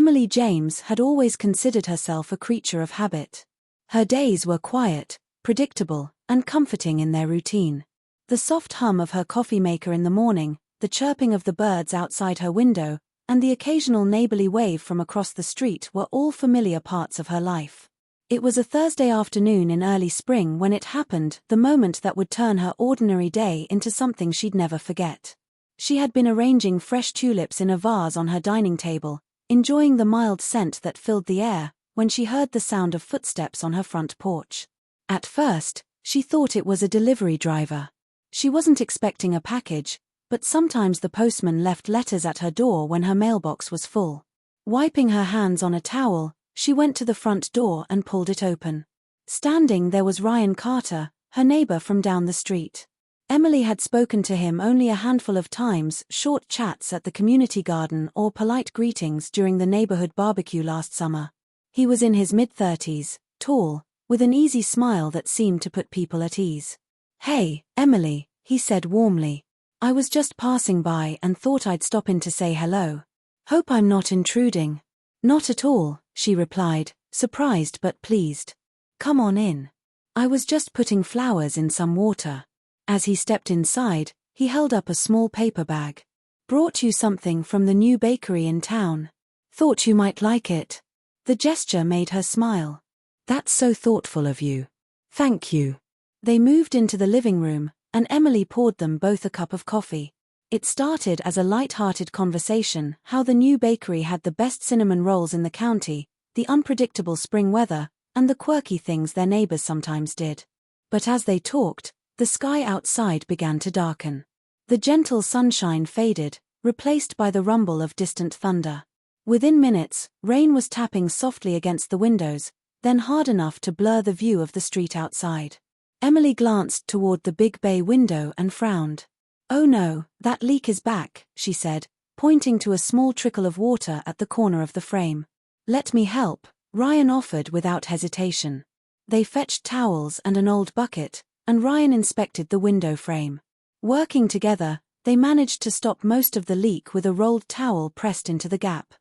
Emily James had always considered herself a creature of habit. Her days were quiet, predictable, and comforting in their routine. The soft hum of her coffee maker in the morning, the chirping of the birds outside her window, and the occasional neighborly wave from across the street were all familiar parts of her life. It was a Thursday afternoon in early spring when it happened, the moment that would turn her ordinary day into something she'd never forget. She had been arranging fresh tulips in a vase on her dining table, enjoying the mild scent that filled the air, when she heard the sound of footsteps on her front porch. At first, she thought it was a delivery driver. She wasn't expecting a package, but sometimes the postman left letters at her door when her mailbox was full. Wiping her hands on a towel, she went to the front door and pulled it open. Standing there was Ryan Carter, her neighbor from down the street. Emily had spoken to him only a handful of times, short chats at the community garden or polite greetings during the neighborhood barbecue last summer. He was in his mid-30s, tall, with an easy smile that seemed to put people at ease. "Hey, Emily," he said warmly. "I was just passing by and thought I'd stop in to say hello. Hope I'm not intruding." "Not at all," she replied, surprised but pleased. "Come on in. I was just putting flowers in some water." As he stepped inside, he held up a small paper bag. "Brought you something from the new bakery in town. Thought you might like it." The gesture made her smile. "That's so thoughtful of you. Thank you." They moved into the living room, and Emily poured them both a cup of coffee. It started as a light-hearted conversation, how the new bakery had the best cinnamon rolls in the county, the unpredictable spring weather, and the quirky things their neighbors sometimes did. But as they talked, the sky outside began to darken. The gentle sunshine faded, replaced by the rumble of distant thunder. Within minutes, rain was tapping softly against the windows, then hard enough to blur the view of the street outside. Emily glanced toward the big bay window and frowned. "Oh no, that leak is back," she said, pointing to a small trickle of water at the corner of the frame. "Let me help," Ryan offered without hesitation. They fetched towels and an old bucket, and Ryan inspected the window frame. Working together, they managed to stop most of the leak with a rolled towel pressed into the gap.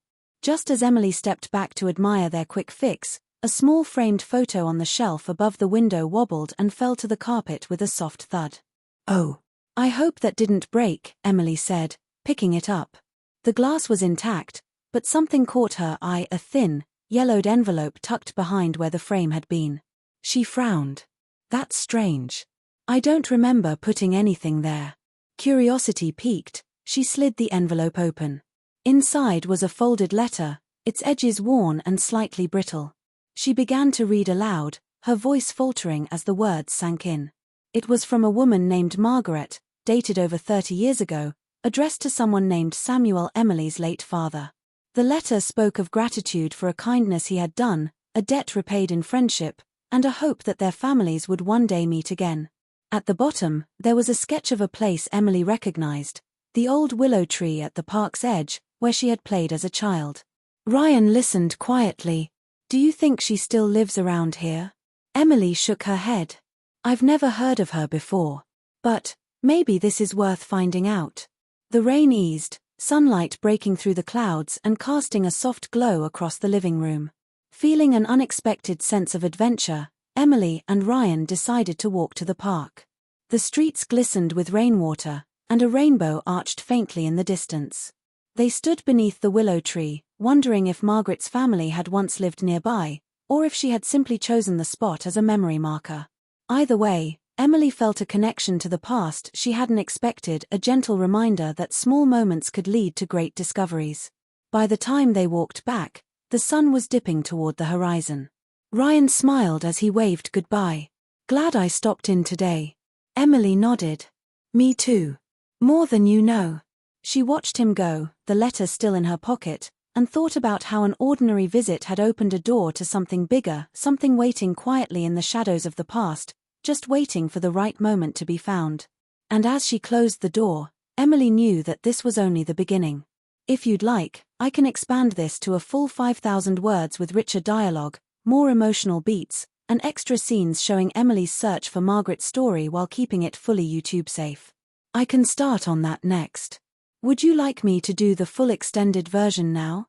Just as Emily stepped back to admire their quick fix, a small framed photo on the shelf above the window wobbled and fell to the carpet with a soft thud. "Oh, I hope that didn't break," Emily said, picking it up. The glass was intact, but something caught her eye, a thin, yellowed envelope tucked behind where the frame had been. She frowned. "That's strange. I don't remember putting anything there." Curiosity piqued, she slid the envelope open. Inside was a folded letter, its edges worn and slightly brittle. She began to read aloud, her voice faltering as the words sank in. It was from a woman named Margaret, dated over 30 years ago, addressed to someone named Samuel, Emily's late father. The letter spoke of gratitude for a kindness he had done, a debt repaid in friendship, and a hope that their families would one day meet again. At the bottom, there was a sketch of a place Emily recognized, the old willow tree at the park's edge, where she had played as a child. Ryan listened quietly. "Do you think she still lives around here?" Emily shook her head. "I've never heard of her before. But maybe this is worth finding out." The rain eased, sunlight breaking through the clouds and casting a soft glow across the living room. Feeling an unexpected sense of adventure, Emily and Ryan decided to walk to the park. The streets glistened with rainwater, and a rainbow arched faintly in the distance. They stood beneath the willow tree, wondering if Margaret's family had once lived nearby, or if she had simply chosen the spot as a memory marker. Either way, Emily felt a connection to the past she hadn't expected, a gentle reminder that small moments could lead to great discoveries. By the time they walked back, the sun was dipping toward the horizon. Ryan smiled as he waved goodbye. "Glad I stopped in today." Emily nodded. "Me too. More than you know." She watched him go, the letter still in her pocket, and thought about how an ordinary visit had opened a door to something bigger, something waiting quietly in the shadows of the past, just waiting for the right moment to be found. And as she closed the door, Emily knew that this was only the beginning. "If you'd like, I can expand this to a full 5,000 words with richer dialogue, more emotional beats, and extra scenes showing Emily's search for Margaret's story while keeping it fully YouTube safe. I can start on that next. Would you like me to do the full extended version now?"